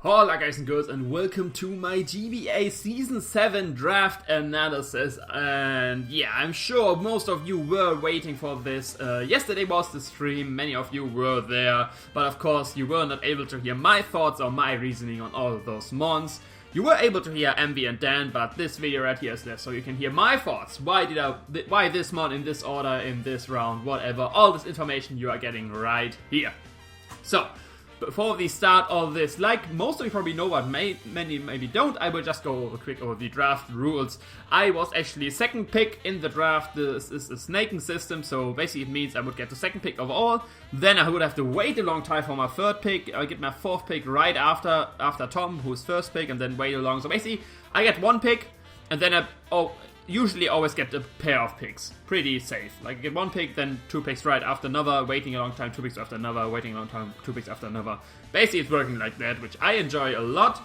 Hola guys and girls, and welcome to my GBA Season 7 draft analysis. And yeah, I'm sure most of you were waiting for this. Yesterday was the stream, many of you were there, but of course you were not able to hear my thoughts or my reasoning on all of those mons. You were able to hear Envy and Dan, but this video right here is there, so you can hear my thoughts. Why this mon in this order, in this round, whatever. All this information you are getting right here. So, before we start all this, like most of you probably know, but many maybe don't, I will just go quick over the draft rules. I was actually second pick in the draft. This is a snaking system, so basically it means I would get the second pick overall. Then I would have to wait a long time for my third pick. I get my fourth pick right after Tom, who's first pick, and then wait a long. So basically, I get one pick, and then I usually always get a pair of picks. Pretty safe. Like, I get one pick, then two picks right after another, waiting a long time, two picks after another, waiting a long time, two picks after another. Basically, it's working like that, which I enjoy a lot.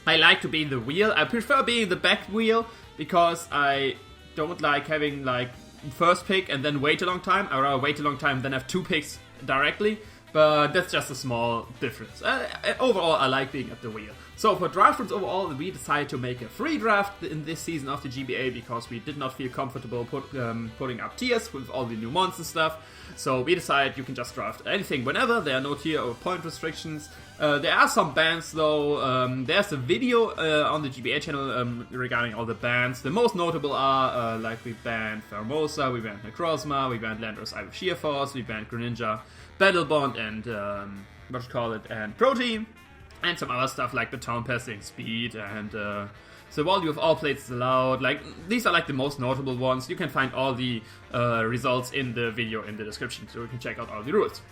I like to be in the wheel. I prefer being in the back wheel, because I don't like having, like, first pick and then wait a long time. I rather wait a long time, then have two picks directly. But that's just a small difference. Overall, I like being at the wheel. So for draft rules overall, we decided to make a free draft in this season of the GBA because we did not feel comfortable putting up tiers with all the new mons and stuff. So we decided you can just draft anything whenever. There are no tier or point restrictions. There are some bans though. There's a video on the GBA channel regarding all the bans. The most notable are like we banned Pheromosa, we banned Necrozma, we banned Landorus Eye with Sheer Force, we banned Greninja, Battle Bond, and and Protein, and some other stuff like Baton Passing, Speed, and the volume of all plates is allowed. Like, these are like the most notable ones. You can find all the results in the video in the description, so you can check out all the rules.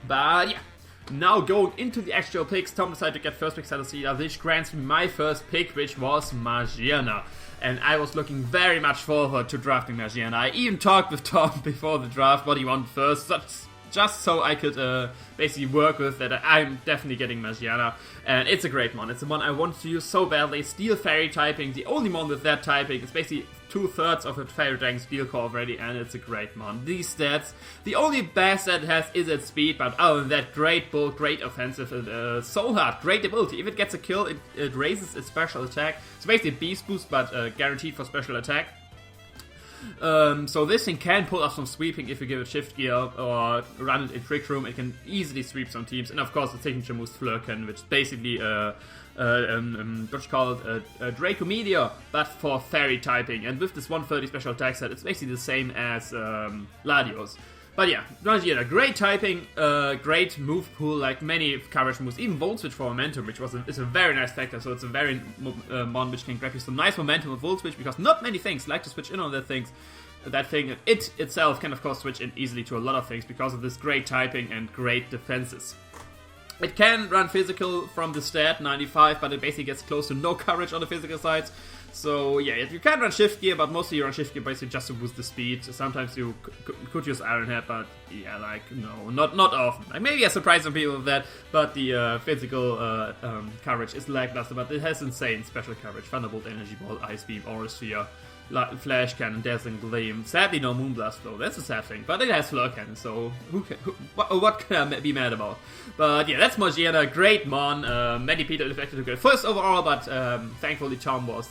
But yeah, now going into the actual picks, Tom decided to get first pick Scizor, which grants me my first pick, which was Magiana. And I was looking very much forward to drafting Magiana. I even talked with Tom before the draft what he wanted first, just so I could basically work with that. I'm definitely getting Magiana, and it's a great mon. It's the one I want to use so badly. Steel Fairy typing, the only mon with that typing. It's basically 2/3 of a Fairy Dragon Steel core already, and it's a great mon. These stats, the only bad stat it has is its speed, but other than that, great build, great offensive, Soul Heart, great ability. If it gets a kill, it raises its special attack. So basically Beast Boost, but guaranteed for special attack. So this thing can pull off some sweeping if you give it Shift Gear or run it in Trick Room. It can easily sweep some teams, and of course the signature moves Flurken, which is basically Draco Meteor, but for fairy typing. And with this 130 special attack set, it's basically the same as Latios. But yeah, Magiana, great typing, great move pool, like many coverage moves, even Volt Switch for momentum, which is a very nice factor, so it's a very mon which can grab you some nice momentum with Volt Switch, because not many things like to switch in on that thing. It itself can of course switch in easily to a lot of things because of this great typing and great defenses. It can run physical from the stat, 95, but it basically gets close to no coverage on the physical sides. So yeah, you can run Shift Gear, but mostly you run Shift Gear basically just to boost the speed. Sometimes you could use Iron Head, but yeah, like, no, not often. Like, maybe I surprise some people with that, but the physical coverage is lackluster, but it has insane special coverage. Thunderbolt, Energy Ball, Ice Beam, Aura Sphere, Flash Cannon, Dazzling Gleam. Sadly, no Moonblast though. That's a sad thing. But it has Flare Cannon, so what can I be mad about? But yeah, that's Magiana. Great mon. Many people expected to go first overall, but thankfully Tom was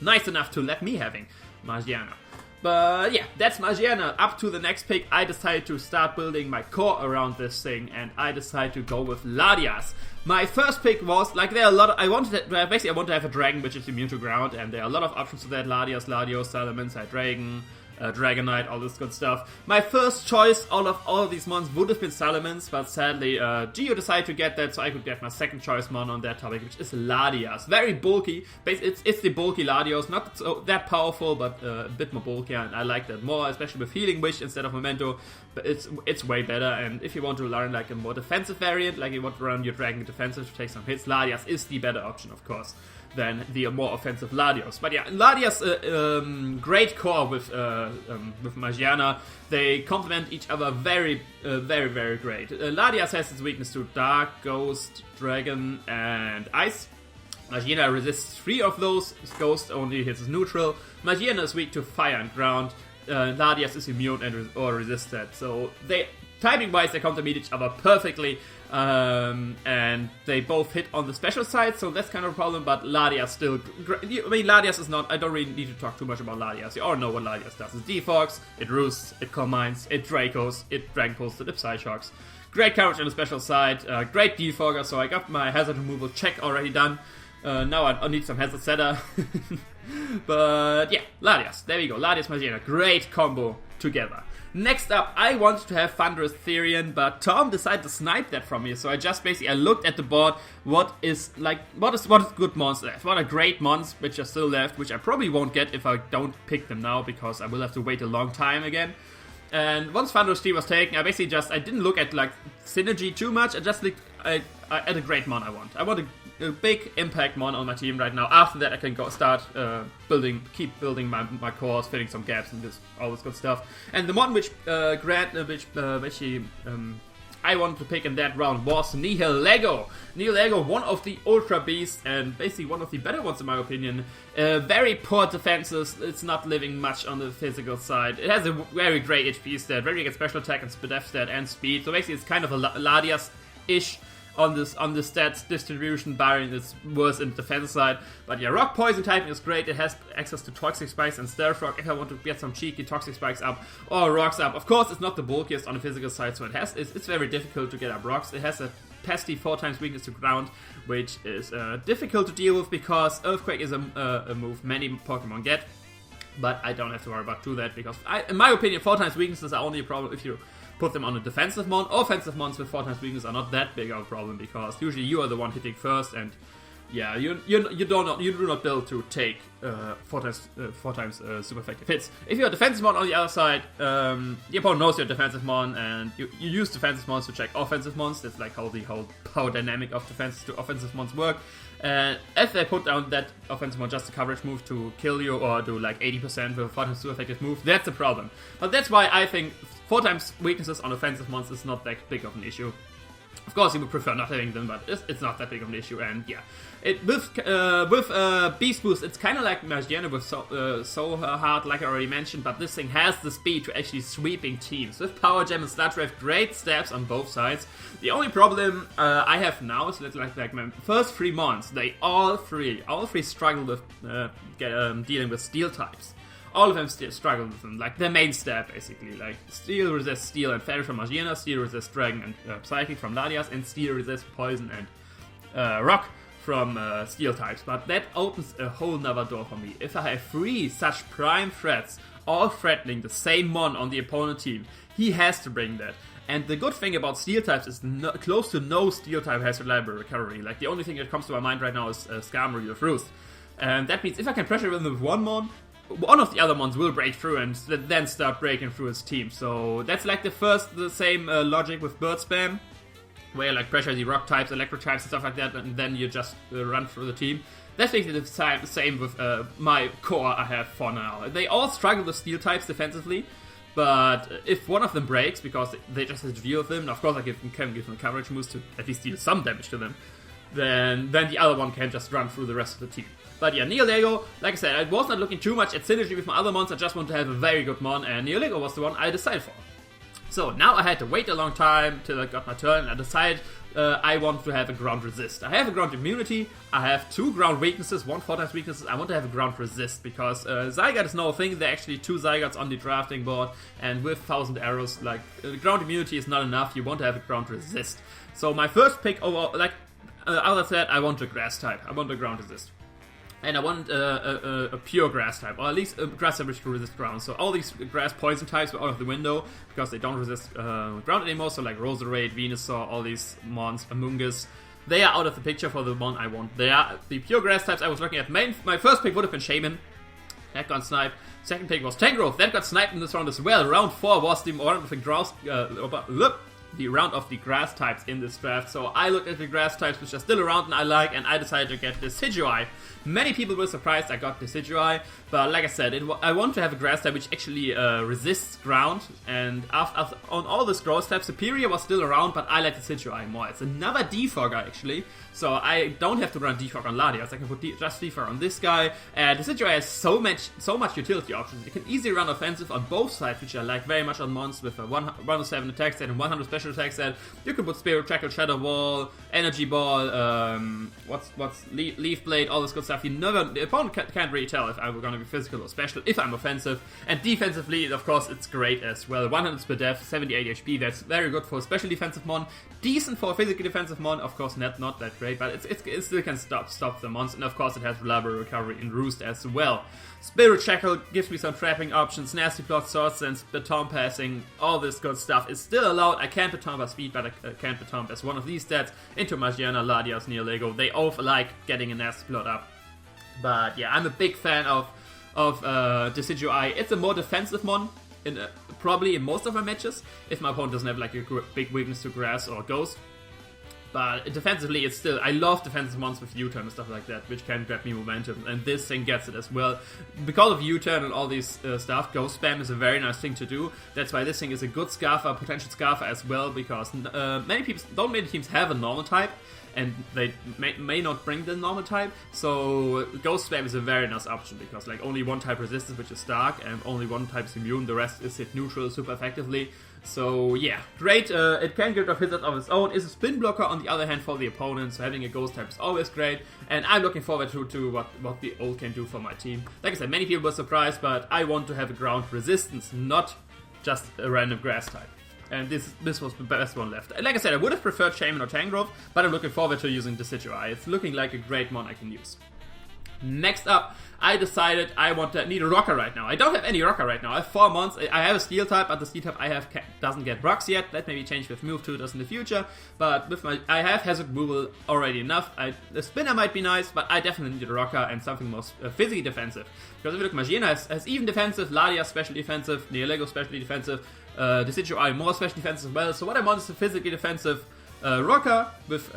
nice enough to let me having Magiana. But yeah, that's Magiana. Up to the next pick, I decided to start building my core around this thing, and I decided to go with Latias. My first pick was, like, there are a lot of, I want to have a dragon which is immune to ground, and there are a lot of options to that. Latias, Latios, Salamence, Dragon, Dragonite, all this good stuff. My first choice out of all of these mons would have been Salamence, but sadly Geo decided to get that, so I could get my second choice mon on that topic, which is Latias. Very bulky. It's the bulky Latios, not so that powerful, but a bit more bulky, and I like that more, especially with Healing Wish instead of Memento. But it's way better, and if you want to learn like a more defensive variant, like you want to run your Dragon defensive to take some hits, Latias is the better option, of course, than the more offensive Latios. But yeah, Latias, great core with Magiana. They complement each other very, very great. Latias has its weakness to Dark, Ghost, Dragon, and Ice. Magiana resists 3 of those. Ghost only hits neutral. Magiana is weak to Fire and Ground. Latias is immune or resisted. So they Typing-wise, they complement each other perfectly, and they both hit on the special side, so that's kind of a problem, but Latias still... I mean, Latias is not... I don't really need to talk too much about Latias. You all know what Latias does. It defogs, it roosts, it Calm Minds, it Dracos, it Dragon Pulls, it Psyshocks. Great coverage on the special side, great defogger, so I got my hazard removal check already done. Now I need some hazard setter. But yeah, Latias. There we go. Latias Magina. Great combo together. Next up, I wanted to have Thunderous Therian, but Tom decided to snipe that from me. So I just basically looked at the board. What is good mons left? What are great mons which are still left, which I probably won't get if I don't pick them now because I will have to wait a long time again. And once Thunderous Tree was taken, I basically I didn't look at like synergy too much. I just looked at a great mon I want. I want a big impact mon on my team right now. After that, I can go start keep building my cores, filling some gaps and all this good stuff. And the mon which I wanted to pick in that round was Nihilego. Nihilego, one of the Ultra Beasts and basically one of the better ones in my opinion. Very poor defenses, it's not living much on the physical side. It has a very great HP stat, very good special attack and def stat and speed. So basically it's kind of a Latias-ish on the stats distribution, barring it's worse in the defense side. But yeah, Rock Poison typing is great. It has access to Toxic Spikes and Stealth Rock if I want to get some cheeky Toxic Spikes up or Rocks up. Of course, it's not the bulkiest on the physical side, so it's very difficult to get up Rocks. It has a pesty 4x weakness to ground, which is difficult to deal with because Earthquake is a move many Pokemon get. But I don't have to worry about that because, in my opinion, 4x weaknesses are only a problem if you put them on a defensive mon. Offensive mons with 4x weakness are not that big of a problem because usually you are the one hitting first, and yeah, you do not build to take 4x super effective hits. If you're a defensive mon on the other side, the opponent knows you're a defensive mon, and you use defensive mons to check offensive mons. That's like how the whole power dynamic of defense to offensive mons work. And if they put down that offensive mon just a coverage move to kill you or do like 80% with a 4x super effective move, that's a problem. But that's why I think 4x weaknesses on offensive mons is not that big of an issue. Of course, you would prefer not having them, but it's not that big of an issue. And yeah, with Beast Boost, it's kind of like Magiana with so hard, like I already mentioned. But this thing has the speed to actually sweeping teams. With Power Gem and Sludge Wave, great stabs on both sides. The only problem I have now is that like my first 3 mons, they all three struggle with dealing with Steel types. All of them still struggle with them, like their main stab basically. Like Steel resists Steel and Fairy from Magiana, Steel resists Dragon and Psychic from Latias, and Steel resists Poison and Rock from Steel types. But that opens a whole nother door for me. If I have 3 such prime threats, all threatening the same mon on the opponent team, he has to bring that. And the good thing about Steel types is close to no Steel type has reliable recovery. Like the only thing that comes to my mind right now is Skarmory with Roost. And that means if I can pressure him with one mon, one of the other ones will break through and then start breaking through his team. So that's like the same logic with Bird Spam, where you like pressure the rock types, electro types and stuff like that, and then you just run through the team. That's basically the same with my core I have for now. They all struggle with Steel types defensively, but if one of them breaks, because they just have to deal with them, and of course I can give them coverage moves to at least deal some damage to them, then the other one can just run through the rest of the team. But yeah, Nihilego, like I said, I was not looking too much at synergy with my other mons, I just want to have a very good mon, and Nihilego was the one I decided for. So now I had to wait a long time till I got my turn, and I decided I want to have a ground resist. I have a ground immunity, I have 2 ground weaknesses, 1 4x weaknesses, I want to have a ground resist, because Zygarde is no thing, there are actually 2 Zygardes on the drafting board, and with 1000 arrows, like, ground immunity is not enough, you want to have a ground resist. So my first pick over, like, other than that, I want a grass type, I want a ground resist. And I want a pure grass type, or at least a grass type which can resist ground. So all these grass poison types were out of the window because they don't resist ground anymore. So like Roserade, Venusaur, all these mons, Amoonguss, they are out of the picture for the mon I want. They are the pure grass types I was looking at. My first pick would have been Shaman. That got sniped. Second pick was Tangrowth. That got sniped in this round as well. Round 4 was the one with the the round of the grass types in this draft. So I looked at the grass types which are still around and I like, and I decided to get Scizor. Many people were surprised I got Scizor, but like I said, I want to have a grass type which actually resists ground, and after on all the scroll types, Superior was still around, but I like the Scizor more. It's another defogger actually, so I don't have to run defog on Latias. I can put just defog on this guy, and the Scizor has so much utility options. You can easily run offensive on both sides, which I like very much on Mons with a 107 attack set and 100 special attack set. You can put Spirit Trackle, Shadow Wall, Energy Ball, Leaf Blade, all this good stuff. The opponent can't really tell if I'm going to be physical or special if I'm offensive. And defensively, of course, it's great as well. 100 per def, 78 HP. That's very good for a special defensive mon. Decent for a physical defensive mon. Of course, not that great, but it still can stop the mons. And of course, it has reliable recovery in Roost as well. Spirit Shackle gives me some trapping options. Nasty Plot, Sword Sense, Baton Passing, all this good stuff is still allowed. I can't Baton Pass speed, but I can't Baton Pass one of these stats into Magiana, Latias, Neolego. They all like getting a Nasty Plot up. But yeah, I'm a big fan of Scizor. It's a more defensive mon, probably in most of my matches, if my opponent doesn't have like a big weakness to grass or ghost. But defensively, it's still, I love defensive mons with U-turn and stuff like that, which can grab me momentum, and this thing gets it as well. Because of U-turn and all these stuff, ghost spam is a very nice thing to do. That's why this thing is a good Scarfer, potential Scarfer as well, because many teams have a normal type, and they may not bring the normal type, so Ghost Spam is a very nice option, because like only one type resistance, which is Dark, and only one type is immune, the rest is hit neutral super effectively. So yeah, great, it can get rid of hits of its own, is a spin blocker on the other hand for the opponent, so having a Ghost type is always great, and I'm looking forward to what the ult can do for my team. Like I said, many people were surprised, but I want to have a ground resistance, not just a random grass type. And this was the best one left. Like I said, I would have preferred Shaman or Tangrowth, but I'm looking forward to using the Scizor. It's looking like a great mon I can use. Next up, I decided I need a rocker right now. I don't have any rocker right now. I have 4 mons. I have a steel type, but the steel type I have doesn't get rocks yet. That may be changed with move 2 does in the future. But with I have hazard removal already enough. The spinner might be nice, but I definitely need a rocker and something more physically defensive. Because if you look, Magiana has even defensive, Latias special defensive, Neolego specially defensive, the Scizor more special defensive as well. So what I want is a physically defensive rocker with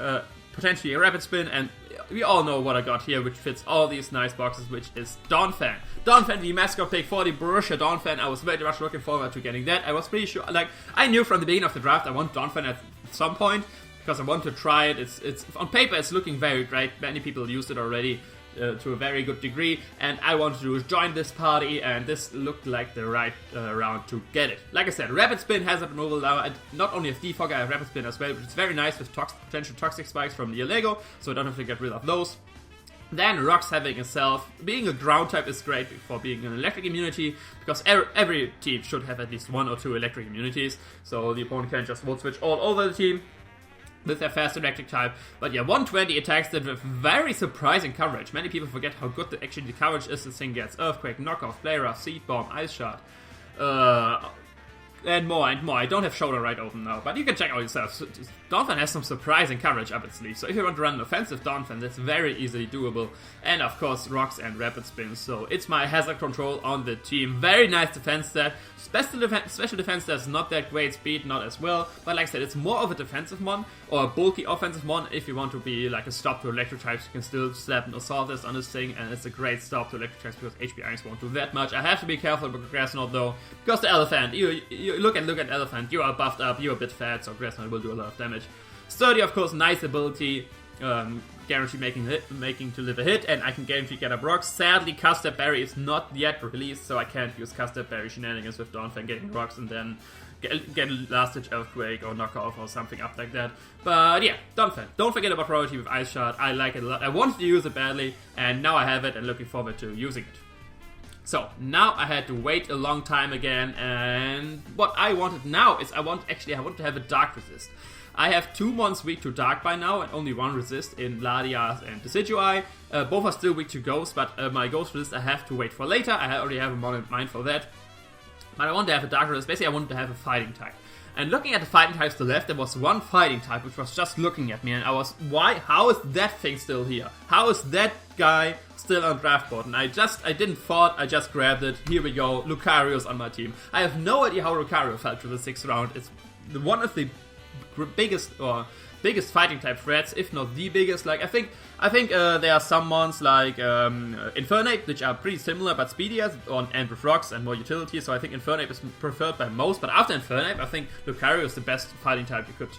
potentially a rapid spin, and we all know what I got here, which fits all these nice boxes, which is Donphan. Donphan, the mascot pick for the Borussia Donphan. I was very much looking forward to getting that. I was pretty sure, like, I knew from the beginning of the draft I want Donphan at some point, because I want to try it. It's on paper it's looking very great. Many people used it already to a very good degree, and I wanted to join this party, and this looked like the right round to get it. Like I said, Rapid Spin, Hazard Removal. Now I not only have Defogger, I have Rapid Spin as well, which is very nice with potential Toxic Spikes from Neolego, so I don't have to get rid of those. Then Rocks having a Self. Being a ground type is great for being an electric immunity, because every team should have at least 1 or 2 electric immunities, so the opponent can just vote switch all over the team with their fast electric type. But yeah, 120 attacks that with very surprising coverage. Many people forget how good the coverage is. This thing gets Earthquake, Knockoff, Play Rough, Seed Bomb, Ice Shard, and more and more. I don't have Shoulder right open now, but you can check out yourself. Donphan has some surprising coverage up its sleeve, so if you want to run an offensive Donphan, that's very easily doable. And of course, Rocks and Rapid Spin, so it's my hazard control on the team. Very nice defense stat. Special defense stat is not that great, speed not as well, but like I said, it's more of a defensive mon, or a bulky offensive mon. If you want to be like a stop to electric types, you can still slap an Assaultist on this thing, and it's a great stop to electric types, because HP Irons won't do that much. I have to be careful with Grass Knot though, because the Elephant, you look at Elephant, you are buffed up, you're a bit fat, so Grass Knot will do a lot of damage. Sturdy, of course, nice ability, guarantee making to live a hit, and I can guarantee get up rocks. Sadly, Custard Berry is not yet released, so I can't use Custard Berry shenanigans with Donphan getting rocks and then get a Last Ditch Earthquake or Knockoff or something up like that. But yeah, Donphan. Don't forget about priority with Ice Shard. I like it a lot. I wanted to use it badly, and now I have it and looking forward to using it. So, now I had to wait a long time again, and what I wanted now is I want to have a Dark Resist. I have 2 mons weak to Dark by now, and only 1 resist in Latias and the Scizor. Both are still weak to Ghost, but my Ghost resist I have to wait for later. I already have a mon in mind for that. But I want to have a Dark resist. Basically, I wanted to have a fighting type. And looking at the fighting types to the left, there was one fighting type which was just looking at me, and I was, how is that thing still here? How is that guy still on draft board? And I didn't thought, I just grabbed it. Here we go, Lucario's on my team. I have no idea how Lucario fell to the 6th round. It's one of the biggest fighting type threats, if not the biggest. Like I think there are some mons like Infernape, which are pretty similar but speedier and with rocks and more utility. So I think Infernape is preferred by most. But after Infernape, I think Lucario is the best fighting type you could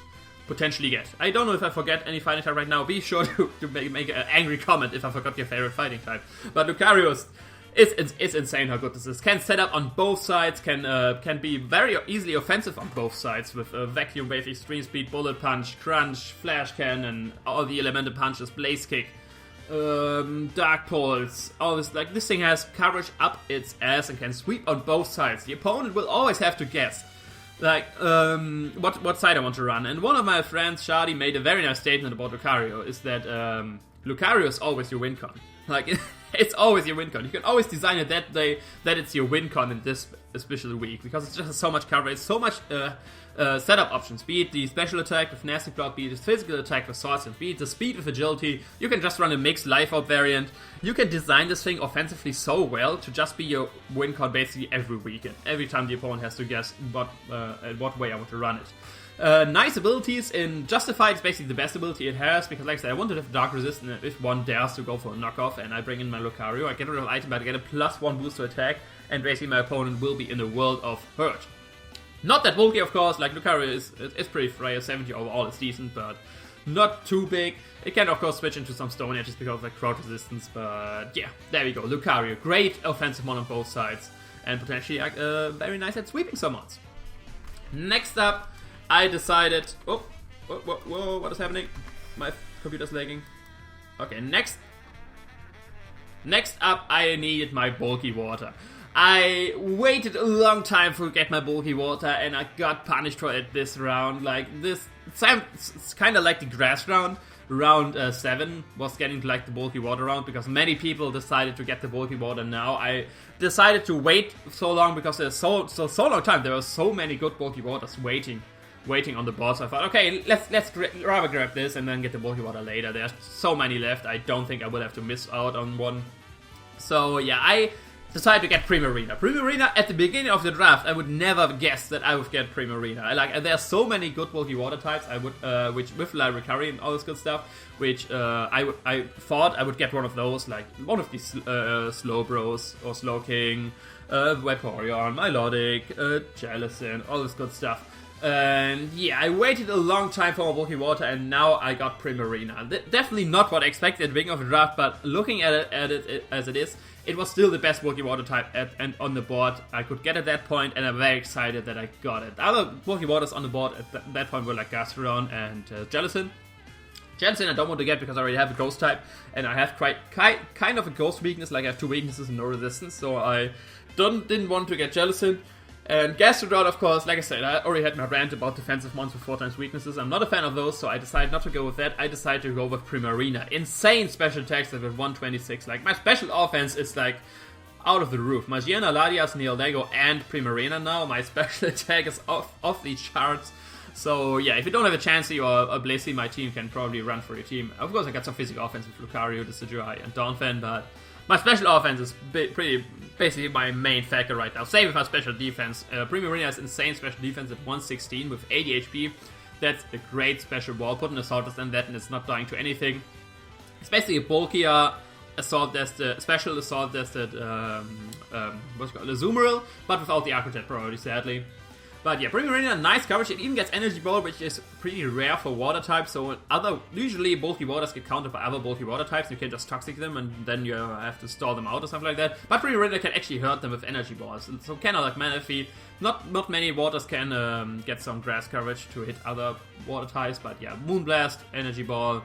potentially get. I don't know if I forget any fighting type right now. Be sure to make an angry comment if I forgot your favorite fighting type. But Lucario it's insane how good this is. Can set up on both sides, can be very easily offensive on both sides with Vacuum Wave, Extreme Speed, Bullet Punch, Crunch, Flash Cannon, all the elemental punches, Blaze Kick, Dark Pulse, all this. Like, this thing has coverage up its ass and can sweep on both sides. The opponent will always have to guess, like, what side I want to run. And one of my friends, Shadi, made a very nice statement about Lucario, is that Lucario is always your win con. Like, it's always your win con. You can always design it that day that it's your win con in this especially week, because it just has so much coverage, so much setup options. Be it the special attack with Nasty Plot, be it the physical attack with Swords, and be it the speed with agility. You can just run a mixed life out variant. You can design this thing offensively so well to just be your win con basically every week, and every time the opponent has to guess what way I want to run it. Nice abilities in Justified is basically the best ability it has, because like I said, I want to have Dark Resist, and if one dares to go for a knockoff and I bring in my Lucario, I get rid of an item but I get a +1 boost to attack, and basically my opponent will be in a world of hurt. Not that bulky, of course. Like, Lucario is pretty frail. 70 overall is decent, but not too big. It can of course switch into some Stone Edges because of like crowd resistance, but yeah, there we go. Lucario, great offensive mon on both sides, and potentially very nice at sweeping summons. Next up, I decided... whoa, what is happening? My computer's lagging. Okay, next up, I needed my bulky water. I waited a long time to get my bulky water, and I got punished for it this round. Like, this, it's kind of like the grass round. Round 7 was getting like the bulky water round, because many people decided to get the bulky water now. I decided to wait so long because there's so long time. There were so many good bulky waters waiting on the board, so I thought, okay, let's rather grab this and then get the bulky water later. There's so many left, I don't think I will have to miss out on one. So yeah, I decided to get Primarina. Primarina, at the beginning of the draft, I would never guess that I would get Primarina. There are so many good bulky water types, I would, which with Laricari and all this good stuff, which I thought I would get one of those, like one of these Slowbros or Slowking, Vaporeon, Milotic, Jellicent, all this good stuff. And yeah, I waited a long time for my bulky water, and now I got Primarina. Definitely not what I expected at the beginning of the draft, but looking at it as it is, it was still the best bulky water type and on the board I could get at that point, and I'm very excited that I got it. The other bulky waters on the board at that point were like Gastrodon and Jellicent. Jellicent I don't want to get because I already have a ghost type, and I have kind of a ghost weakness, like I have 2 weaknesses and no resistance, so I didn't want to get Jellicent. And Gastrodon, of course, like I said, I already had my rant about defensive mons with 4 times weaknesses. I'm not a fan of those, so I decided not to go with that. I decided to go with Primarina. Insane special attacks with 126. Like, my special offense is like out of the roof. Magiana, Latias, Neodago, and Primarina now. My special attack is off the charts. So yeah, if you don't have a Chansey or a Blissey, my team can probably run for your team. Of course, I got some physical offense with Lucario, Decidueye, and Donphan, but my special offense is basically my main factor right now. Same with my special defense. Primarina has insane special defense at 116 with 80 HP. That's a great special wall. Put an Assault Vest on that and it's not dying to anything. It's basically a bulkier Assault Vest, special Assault Vested, what's it called, Azumarill, but without the Aquatet priority, sadly. But yeah, Primarina, nice coverage. It even gets Energy Ball, which is pretty rare for water types. So usually bulky waters get countered by other bulky water types. You can just Toxic them and then you have to store them out or something like that. But Primarina can actually hurt them with Energy Balls. So kind of like Manaphy. Not many waters can get some grass coverage to hit other water types. But yeah, Moonblast, Energy Ball,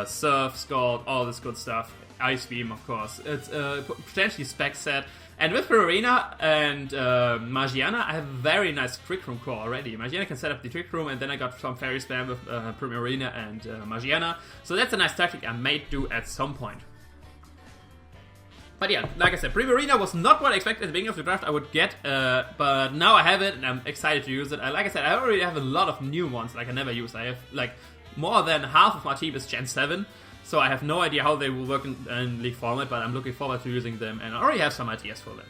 Surf, Scald, all this good stuff. Ice Beam, of course. It's potentially spec set. And with Primarina and Magiana, I have a very nice Trick Room core already. Magiana can set up the Trick Room, and then I got some Fairy Spam with Primarina and Magiana. So that's a nice tactic I may do at some point. But yeah, like I said, Primarina was not what I expected at the beginning of the draft I would get, but now I have it and I'm excited to use it. And like I said, I already have a lot of new ones like I never used. I have like more than half of my team is Gen 7. So I have no idea how they will work in League format, but I'm looking forward to using them, and I already have some ideas for them.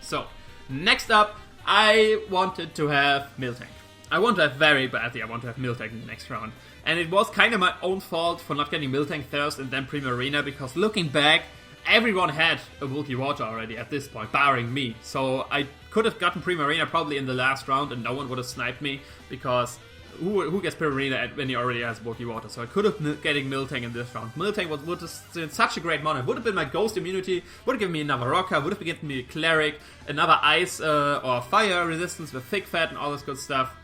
So, next up, I wanted to have Miltank. I want to have very badly, I want to have Miltank in the next round. And it was kind of my own fault for not getting Miltank first and then Primarina, because looking back, everyone had a bulky water already at this point, barring me. So I could have gotten Primarina probably in the last round and no one would have sniped me, because who gets Primarina when he already has bulky water? So I could have been getting Miltank in this round. Miltank would have been such a great mono. Would have been my ghost immunity, would have given me another rocker, would have given me a cleric, another ice or fire resistance with thick fat and all this good stuff.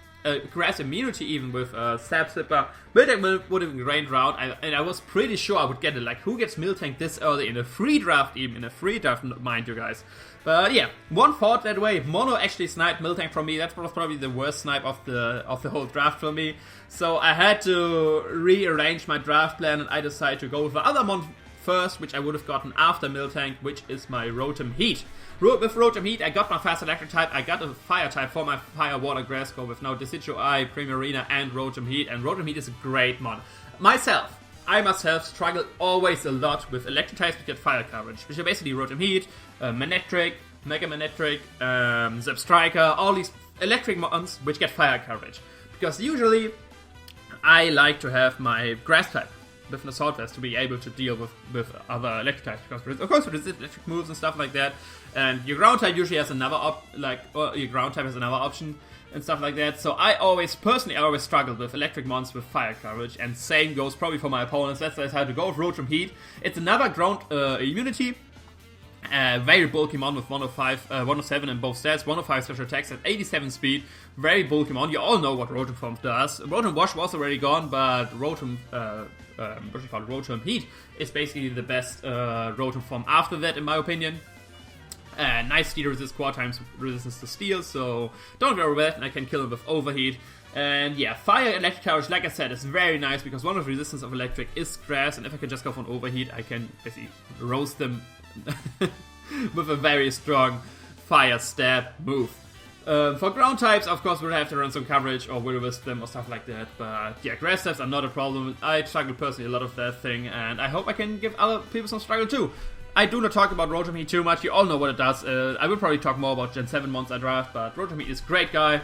Grass immunity even with Sap Sipper. Miltank would have been a great round, and I was pretty sure I would get it. Like, who gets Miltank this early in a free draft, even in a free draft, mind you guys. But yeah, one thought that way. Mono actually sniped Miltank from me. That was probably the worst snipe of the whole draft for me. So I had to rearrange my draft plan, and I decided to go with the other mon first, which I would have gotten after Miltank, which is my Rotom Heat. With Rotom Heat, I got my fast electric type, I got a fire type for my fire water grass go with now Decidueye, Primarina, and Rotom Heat, and Rotom Heat is a great mon. Myself, I myself struggle always a lot with electric types to get fire coverage, which are basically Rotom Heat, Manectric, Mega Manectric, Zebstrika, all these electric mons which get fire coverage. Because usually, I like to have my grass type with an Assault Vest to be able to deal with other electric types, because of course with electric moves and stuff like that, and your ground type usually has another your ground type has another option and stuff like that. So I always struggled with electric mons with fire coverage, and same goes probably for my opponents. That's why I had to go with Rotom Heat. It's another ground immunity. Very bulky mon with 105, 107 in both stats, 105 special attacks at 87 speed, very bulky mon. You all know what Rotom Form does. Rotom Wash was already gone, but Rotom Heat is basically the best Rotom Form after that, in my opinion. Nice steel resist, quad times resistance to steel, so don't worry about that, and I can kill him with Overheat. And yeah, fire electric coverage, like I said, is very nice, because one of the resistance of electric is grass, and if I can just go for an Overheat, I can basically roast them with a very strong fire stab move. For ground types, of course, we'll have to run some coverage or will-o-wisp them or stuff like that, but yeah, grass types are not a problem. I struggle personally a lot of that thing, and I hope I can give other people some struggle too. I do not talk about Rotom Heat too much, you all know what it does. I will probably talk more about Gen 7 monster draft, but Rotom Heat is a great guy.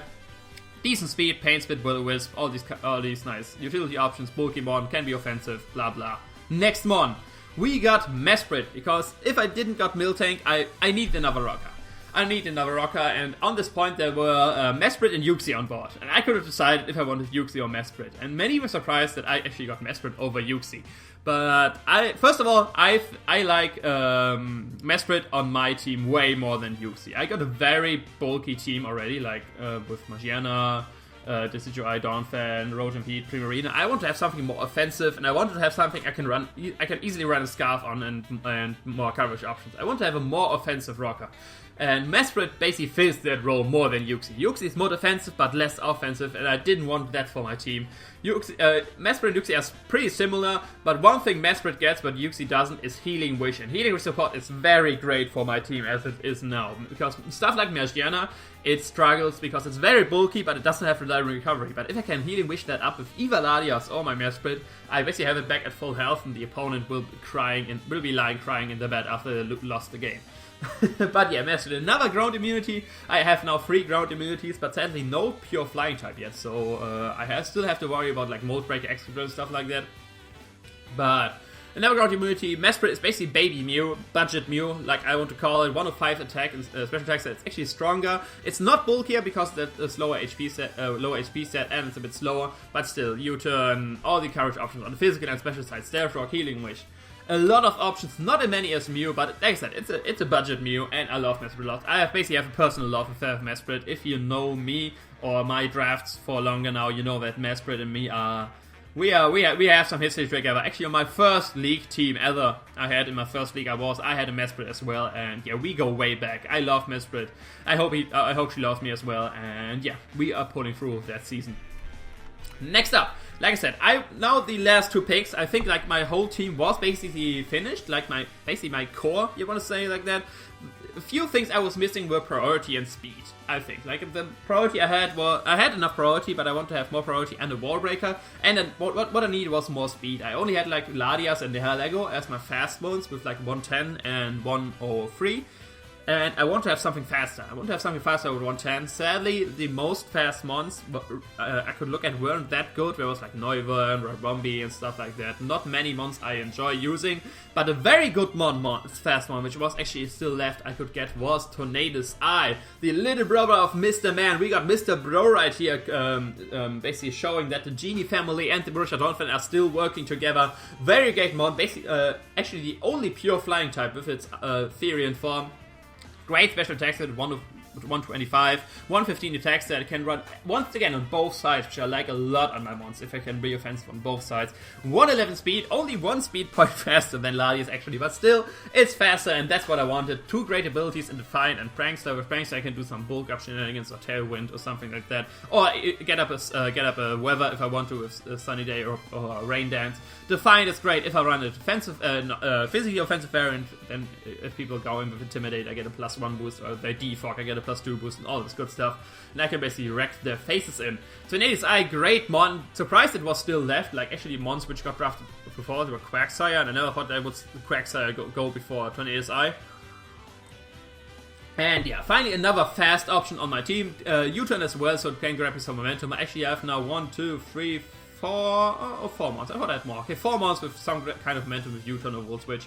Decent speed, pain spit, will-o-wisp, all these nice utility options, bulky mon, can be offensive, blah blah. Next mon, we got Mesprit, because if I didn't got Miltank, I need another rocker. And on this point there were Mesprit and Uxie on board, and I could have decided if I wanted Uxie or Mesprit, and many were surprised that I actually got Mesprit over Uxie. But first of all, I like Mesprit on my team way more than Uxie. I got a very bulky team already, like with Magiana, Decidueye, Donphan, Rotom Heat, Primarina. I want to have something more offensive, and I wanted to have something I can easily run a Scarf on and more coverage options. I want to have a more offensive rocker. And Mesprit basically fills that role more than Uxie. Uxie is more defensive but less offensive, and I didn't want that for my team. Mesprit and Uxie are pretty similar, but one thing Mesprit gets but Uxie doesn't is Healing Wish, and Healing Wish support is very great for my team as it is now. Because stuff like Magiana, it struggles because it's very bulky, but it doesn't have reliable recovery. But if I can Healing Wish that up with either Latias or my Mesprit, I basically have it back at full health, and the opponent will be lying crying in the bed after they lost the game. But yeah, Mesprit, another ground immunity. I have now 3 ground immunities, but sadly no pure flying type yet, so I still have to worry about like Mold Breaker, Excadrill, and stuff like that. But another ground immunity, Mesprit is basically Baby Mew, Budget Mew, like I want to call it. 105 attack and special attack set. It's actually stronger. It's not bulkier because it's lower HP set, and it's a bit slower, but still, U-turn, all the coverage options on the physical and special side, Stealth Rock, Healing Wish. A lot of options, not as many as Mew, but like I said, it's a budget Mew, and I love Mesprit a lot. I basically have a personal love affair with Mesprit. If you know me or my drafts for longer now, you know that Mesprit and me we have some history together. Actually, on my first league team ever I had a Mesprit as well, and yeah, we go way back. I love Mesprit. I hope she loves me as well, and yeah, we are pulling through that season. Next up, like I said, now the last 2 picks, I think like my whole team was basically finished, like basically my core, you want to say like that. A few things I was missing were priority and speed, I think. Like the priority I had enough priority, but I want to have more priority and a wall breaker. And then what I needed was more speed. I only had like Latias and the Halego as my fast ones with like 110 and 103. And I want to have something faster. I want to have something faster with 110. Sadly, the most fast mons I could look at weren't that good. There was like Neuwern, Rabombi and stuff like that. Not many mons I enjoy using. But a very good fast mon, which was actually still left I could get, was Tornadus Eye. The little brother of Mr. Man. We got Mr. Bro right here, basically showing that the Genie family and the Borussia Donphan are still working together. Very great mon. Basically, actually the only pure flying type with its Therian form. Great special attacks at 125, 115 attacks that can run once again on both sides, which I like a lot on my mons if I can be offensive on both sides. 111 speed, only 1 speed point faster than Larius actually, but still, it's faster and that's what I wanted. 2 great abilities in Defiant and Prankster. With Prankster I can do some bulk up shenanigans or Tailwind or something like that. Or get up a weather if I want to with a Sunny Day or Rain Dance. Defiant is great if I run a defensive, physically offensive variant, then if people go in with Intimidate I get a +1 boost, or they defog I get a +2 boost and all this good stuff. And I can basically wreck their faces in. Tornadus Eye, great mon. Surprised it was still left. Like actually mons which got drafted before, they were Quagsire, and I never thought I would Quagsire go before Tornadus Eye. And yeah, finally another fast option on my team. U-turn as well, so it can grab me some momentum. I actually have now 1, 2, 3, 4 months. I thought I had more. Okay, 4 months with some kind of momentum with U-turn or Volt Switch.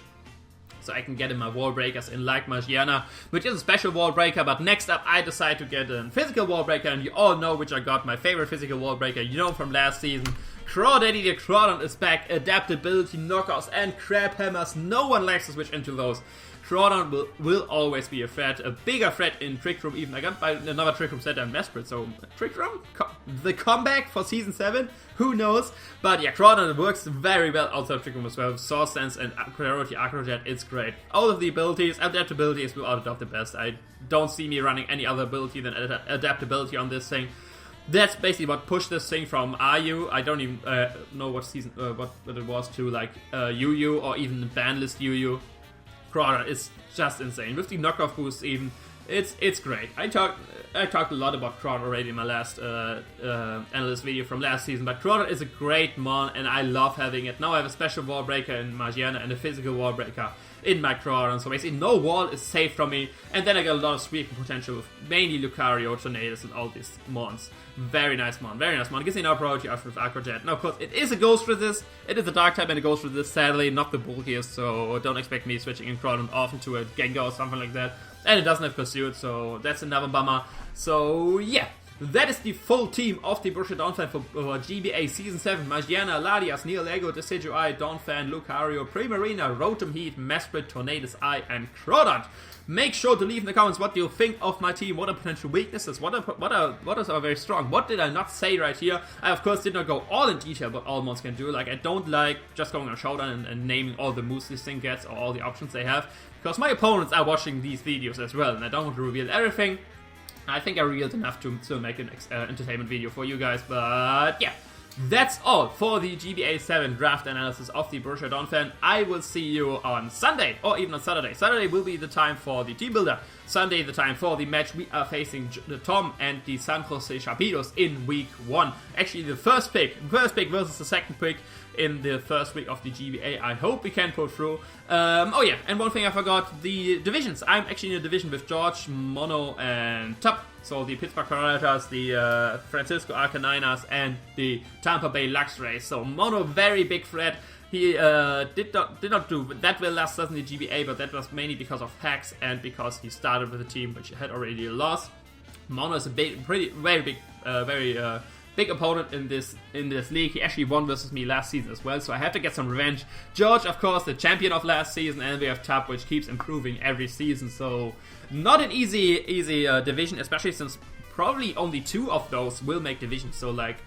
So I can get in my wall breakers in like Magiana, which is a special wall breaker. But next up, I decide to get a physical wall breaker, and you all know which I got. My favorite physical wall breaker, you know from last season. Crawdaddy the Crawdon is back. Adaptability, knockouts, and crab hammers. No one likes to switch into those. Crawdon will always be a threat, a bigger threat in Trick Room even. I got another Trick Room set and Mesprit, so Trick Room? The comeback for Season 7? Who knows? But yeah, Crawdon works very well outside Trick Room as well. Source Sense and Priority Acrojet, it's great. All of the abilities, adaptability is without a doubt the best. I don't see me running any other ability than adaptability on this thing. That's basically what pushed this thing from RU, I don't even know what season, what it was, to like UU or even banlist UU. Crawdon is just insane. With the knockoff boost even, it's great. I talked a lot about Crawdon already in my last analyst video from last season, but Crawdon is a great mon and I love having it. Now I have a special wall breaker in Magiana and a physical wall breaker in my Crawdon, so basically no wall is safe from me, and then I get a lot of sweeping potential with mainly Lucario, Tornadus and all these mons. Very nice mon, very nice mon. It gives me now priority off with Acrojet. Now of course it is a Ghost Resist, it is a Dark type and a Ghost Resist, sadly not the bulkiest, so don't expect me switching in Crawdon often to a Gengar or something like that. And it doesn't have Pursuit, so that's another bummer. So yeah, that is the full team of the Borussia Donphan for GBA Season 7. Magiana, Larias, Neolego, Decidueye, Donphan, Lucario, Primarina, Rotom Heat, Mesprit, Tornadus Eye, and Crawdon. Make sure to leave in the comments what you think of my team, what are potential weaknesses, what are very strong, what did I not say right here. I of course did not go all in detail what all mons can do, like I don't like just going on Showdown and naming all the moves this thing gets or all the options they have, because my opponents are watching these videos as well and I don't want to reveal everything. I think I revealed enough to still make an entertainment video for you guys, but yeah. That's all for the GBA 7 draft analysis of the Borussia Donphan. I will see you on Sunday, or even on Saturday. Saturday will be the time for the team builder. Sunday the time for the match. We are facing the Tom and the San Jose Sharpedos in week 1. Actually the first pick versus the second pick in the first week of the GBA. I hope we can pull through. Oh yeah, and one thing I forgot, the divisions. I'm actually in a division with George, Mono, and Top. So the Pittsburgh Piratas, the Francisco Arcaninas, and the Tampa Bay Luxrays. So Mono, very big threat. He did not do that well last season in the GBA, but that was mainly because of hacks and because he started with a team which had already lost. Mono is a very big opponent in this league. He actually won versus me last season as well, so I have to get some revenge. George, of course, the champion of last season, and we have Tab, which keeps improving every season, so not an easy division, especially since probably only 2 of those will make divisions, so like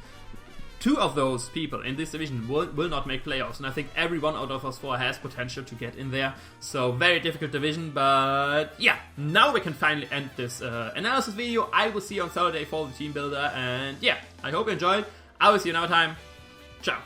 2 of those people in this division will not make playoffs, and I think every one out of us 4 has potential to get in there, so very difficult division, but yeah, now we can finally end this analysis video. I will see you on Saturday for the team builder, and yeah, I hope you enjoyed. I will see you another time. Ciao.